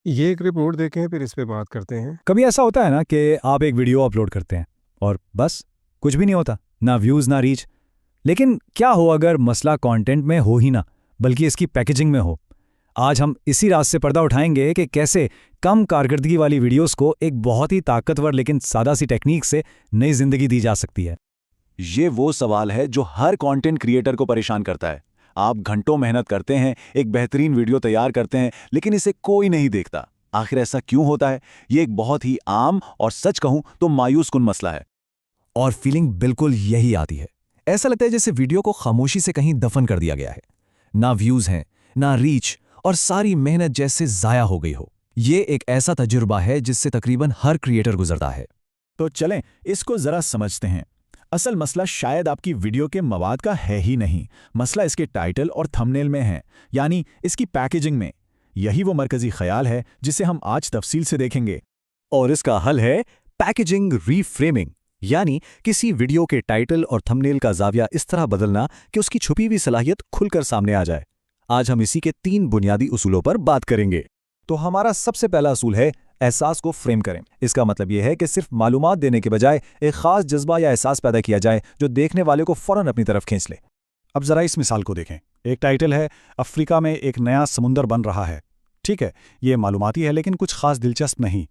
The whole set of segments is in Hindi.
ये एक रिपोर्ट देखें फिर इस पे बात करते हैं। कभी ऐसा होता है ना कि आप एक वीडियो अपलोड करते हैं और बस कुछ भी नहीं होता, ना व्यूज़ ना रीच। लेकिन क्या हो अगर मसला कंटेंट में हो ही ना, बल्कि इसकी पैकेजिंग में हो। आज हम इसी राज से पर्दा उठाएंगे कि कैसे कम कारकर्दगी वाली वीडियोस को एक बहुत ही ताकतवर लेकिन सादा सी टेक्निक से नई जिंदगी दी जा सकती है। ये वो सवाल है जो हर कंटेंट क्रिएटर को परेशान करता है। आप घंटों मेहनत करते हैं, एक बेहतरीन वीडियो तैयार करते हैं, लेकिन इसे कोई नहीं देखता। आखिर ऐसा क्यों होता है? ये एक बहुत ही आम और सच कहूं तो मायूस कुन मसला है। और फीलिंग बिल्कुल यही आती है। ऐसा लगता है जैसे वीडियो को खामोशी से कहीं दफन कर दिया गया है। ना व्यूज़ हैं, ना रीच, और सारी मेहनत जैसे ज़ाया हो गई हो। ये एक ऐसा तजुर्बा है जिससे तकरीबन हर क्रिएटर गुजरता है। तो चलें इसको जरा समझते हैं। असल मसला शायद आपकी वीडियो के मवाद का है ही नहीं, मसला इसके टाइटल और थंबनेल में है, यानी इसकी पैकेजिंग में। यही वो मरकजी ख्याल है जिसे हम आज तफसील से देखेंगे। और इसका हल है पैकेजिंग रीफ्रेमिंग, यानी किसी वीडियो के टाइटल और थंबनेल का जाविया इस तरह बदलना कि उसकी छुपी हुई सलाहियत खुलकर सामने आ जाए। आज हम इसी के 3 बुनियादी उसूलों पर बात करेंगे। तो हमारा सबसे पहला उसूल है एहसास को फ्रेम करें। इसका मतलब यह है कि सिर्फ मालूमात देने के बजाय एक खास जज्बा या एहसास पैदा किया जाए जो देखने वाले को फौरन अपनी तरफ खींच ले। अब जरा इस मिसाल को देखें। एक टाइटल है, अफ्रीका में एक नया समुंदर बन रहा है। ठीक है, ये मालूमाती है लेकिन कुछ खास दिलचस्प नहीं।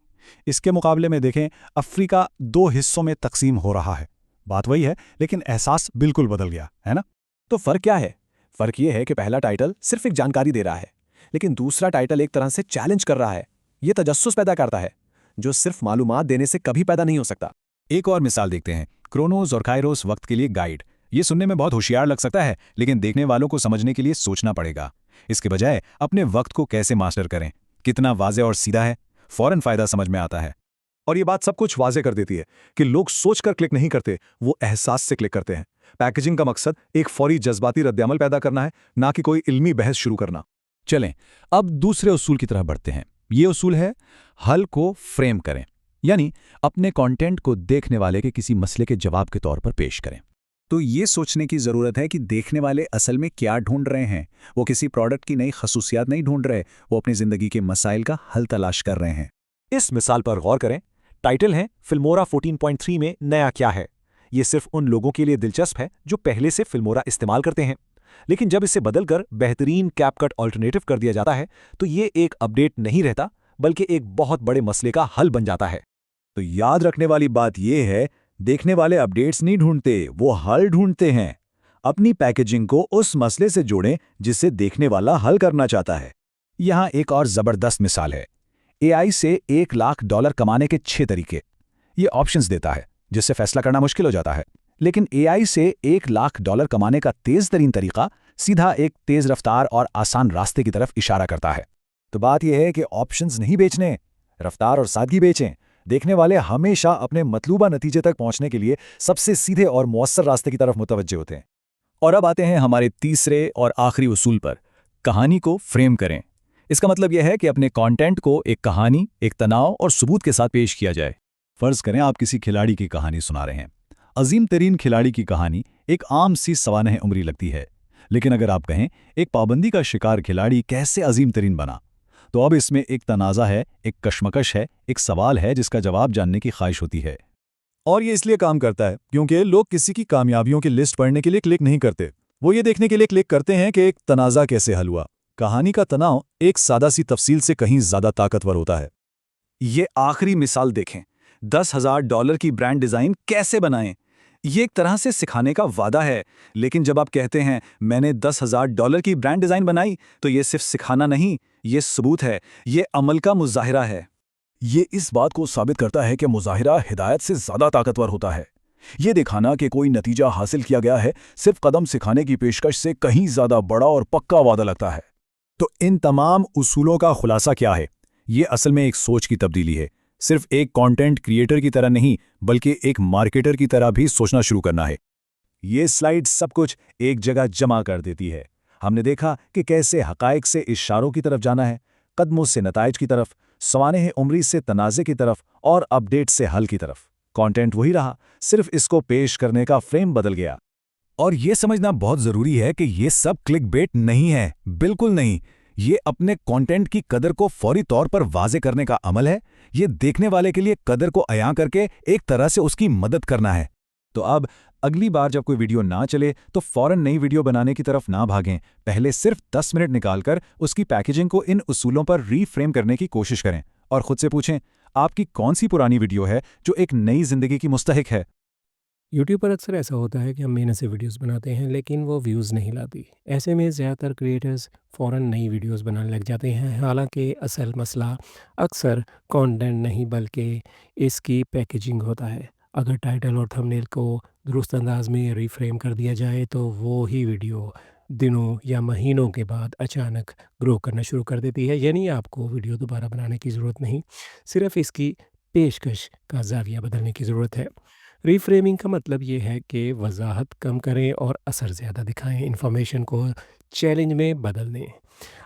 इसके मुकाबले में देखें, अफ्रीका 2 हिस्सों में तकसीम हो रहा है। बात वही है लेकिन एहसास बिल्कुल बदल गया है ना। तो फ़र्क क्या है? फ़र्क ये है कि पहला टाइटल सिर्फ एक जानकारी दे रहा है, लेकिन दूसरा टाइटल एक तरह से चैलेंज कर रहा है। ये तजस्सुस पैदा करता है, जो सिर्फ मालूमात देने से कभी पैदा नहीं हो सकता। एक और मिसाल देखते हैं, क्रोनोस और काइरोस वक्त के लिए गाइड। ये सुनने में बहुत होशियार लग सकता है, लेकिन देखने वालों को समझने के लिए सोचना पड़ेगा। इसके बजाय अपने वक्त को कैसे मास्टर करें, कितना वाज़ेह और सीधा है, फौरन फ़ायदा समझ में आता है। और ये बात सब कुछ वाज़ेह कर देती है कि लोग सोचकर क्लिक नहीं करते, वो एहसास से क्लिक करते हैं। पैकेजिंग का मकसद एक फौरी जज्बाती रद्दअमल पैदा करना है, ना कि कोई इल्मी बहस शुरू करना। चलें अब दूसरे उसूल की तरफ बढ़ते हैं। ये उसूल है हल को फ्रेम करें, यानी अपने कंटेंट को देखने वाले के किसी मसले के जवाब के तौर पर पेश करें। तो ये सोचने की ज़रूरत है कि देखने वाले असल में क्या ढूंढ रहे हैं। वो किसी प्रोडक्ट की नई खसूसियात नहीं ढूंढ रहे, वो अपनी ज़िंदगी के मसाइल का हल तलाश कर रहे हैं। इस मिसाल पर गौर करें। टाइटल है फिल्मोरा 14.3 में नया क्या है। ये सिर्फ उन लोगों के लिए दिलचस्प है जो पहले से फिल्मोरा इस्तेमाल करते हैं, लेकिन जब इसे बदलकर बेहतरीन कैपकट ऑल्टरनेटिव कर दिया जाता है तो ये एक अपडेट नहीं रहता, बल्कि एक बहुत बड़े मसले का हल बन जाता है। तो याद रखने वाली बात यह है, देखने वाले अपडेट्स नहीं ढूंढते, वो हल ढूंढते हैं। अपनी पैकेजिंग को उस मसले से जोड़ें जिससे देखने वाला हल करना चाहता है। यहाँ एक और ज़बरदस्त मिसाल है। एआई से $1 लाख कमाने के 6 तरीके। ये ऑप्शंस देता है जिससे फैसला करना मुश्किल हो जाता है। लेकिन एआई से $1 लाख कमाने का तेज़ तरीन तरीका सीधा एक तेज़ रफ्तार और आसान रास्ते की तरफ इशारा करता है। तो बात यह है कि ऑप्शंस नहीं बेचने, रफ्तार और सादगी बेचें। देखने वाले हमेशा अपने मतलूबा नतीजे तक पहुंचने के लिए सबसे सीधे और मौसर रास्ते की तरफ मुतवज्जे होते हैं। और अब आते हैं हमारे तीसरे और आखिरी उसूल पर, कहानी को फ्रेम करें। इसका मतलब यह है कि अपने कंटेंट को एक कहानी, एक तनाव और सबूत के साथ पेश किया जाए। फ़र्ज़ करें आप किसी खिलाड़ी की कहानी सुना रहे हैं। अजीम तरीन खिलाड़ी की कहानी एक आम सी सवानह उम्री लगती है, लेकिन अगर आप कहें एक पाबंदी का शिकार खिलाड़ी कैसे अजीम तरीन बना, तो अब इसमें एक तनाज़ा है, एक कशमकश है, एक सवाल है जिसका जवाब जानने की ख्वाहिश होती है। और ये इसलिए काम करता है क्योंकि लोग किसी की कामयाबियों की लिस्ट पढ़ने के लिए क्लिक नहीं करते, वो ये देखने के लिए क्लिक करते हैं कि एक तनाज़ा कैसे हल हुआ। कहानी का तनाव एक सादा सी तफसील से कहीं ज़्यादा ताकतवर होता है। ये आखिरी मिसाल देखें, $10,000 की ब्रांड डिज़ाइन कैसे बनाएं। ये एक तरह से सिखाने का वादा है, लेकिन जब आप कहते हैं मैंने $10,000 की ब्रांड डिज़ाइन बनाई, तो ये सिर्फ सिखाना नहीं, ये सबूत है, ये अमल का मुजाहिरा है। ये इस बात को साबित करता है कि मुजाहिरा हिदायत से ज़्यादा ताकतवर होता है। ये दिखाना कि कोई नतीजा हासिल किया गया है सिर्फ कदम सिखाने की पेशकश से कहीं ज़्यादा बड़ा और पक्का वादा लगता है। तो इन तमाम उसूलों का खुलासा क्या है? ये असल में एक सोच की तब्दीली है। सिर्फ एक कंटेंट क्रिएटर की तरह नहीं, बल्कि एक मार्केटर की तरह भी सोचना शुरू करना है। ये स्लाइड सब कुछ एक जगह जमा कर देती है। हमने देखा कि कैसे हक़ाइक़ से इशारों की तरफ जाना है, कदमों से नताइज की तरफ, सवानह उम्री से तनाज़े की तरफ और अपडेट से हल की तरफ। कंटेंट वही रहा, सिर्फ इसको पेश करने का फ्रेम बदल गया। और ये समझना बहुत ज़रूरी है कि ये सब क्लिकबेट नहीं है, बिल्कुल नहीं। ये अपने कंटेंट की कदर को फौरी तौर पर वाजे करने का अमल है। ये देखने वाले के लिए कदर को अयां करके एक तरह से उसकी मदद करना है। तो अब अगली बार जब कोई वीडियो ना चले तो फौरन नई वीडियो बनाने की तरफ ना भागें। पहले सिर्फ 10 मिनट निकालकर उसकी पैकेजिंग को इन उसूलों पर रीफ्रेम करने की कोशिश करें और खुद से पूछें, आपकी कौन सी पुरानी वीडियो है जो एक नई जिंदगी की मुस्तहिक है। यूट्यूब पर अक्सर ऐसा होता है कि हम मेहनत से वीडियोस बनाते हैं लेकिन वो व्यूज़ नहीं लाती। ऐसे में ज़्यादातर क्रिएटर्स फ़ौरन नई वीडियोस बनाने लग जाते हैं। हालांकि असल मसला अक्सर कंटेंट नहीं बल्कि इसकी पैकेजिंग होता है। अगर टाइटल और थंबनेल को दुरुस्त अंदाज में रीफ्रेम कर दिया जाए तो वो ही वीडियो दिनों या महीनों के बाद अचानक ग्रो करना शुरू कर देती है। यानी आपको वीडियो दोबारा बनाने की ज़रूरत नहीं, सिर्फ इसकी पेशकश का ज़ाविया बदलने की ज़रूरत है। रीफ्रेमिंग का मतलब ये है कि वजाहत कम करें और असर ज़्यादा दिखाएं, इन्फॉर्मेशन को चैलेंज में बदल दें,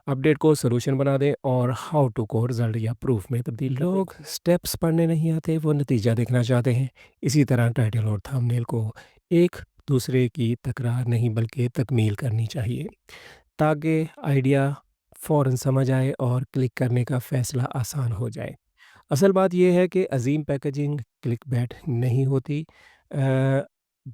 अपडेट को सॉल्यूशन बना दें और हाउ टू को रिजल्ट या प्रूफ में तब्दील करें। लोग स्टेप्स पढ़ने नहीं आते, वो नतीजा देखना चाहते हैं। इसी तरह टाइटल और थंबनेल को एक दूसरे की तकरार नहीं बल्कि तकमील करनी चाहिए ताकि आइडिया फ़ौरन समझ आए और क्लिक करने का फ़ैसला आसान हो जाए। असल बात ये है कि अज़ीम पैकेजिंग क्लिकबैट नहीं होती,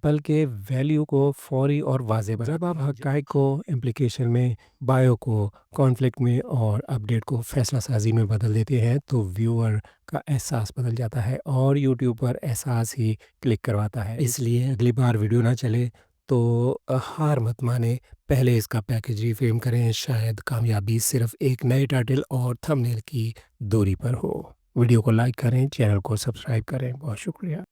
बल्कि वैल्यू को फ़ौरी और वाज़ेह जब आप हक़ाइक़ को इम्प्लिकेशन में, बायो को कॉन्फ्लिक्ट में और अपडेट को फ़ैसला साज़ी में बदल देते हैं तो व्यूअर का एहसास बदल जाता है और यूट्यूब पर एहसास ही क्लिक करवाता है। इसलिए अगली बार वीडियो ना चले तो हार मत माने, पहले इसका पैकेज रीफ्रेम करें। शायद कामयाबी सिर्फ एक नए टाइटल और थंबनेल की दूरी पर हो। वीडियो को लाइक करें, चैनल को सब्सक्राइब करें। बहुत शुक्रिया।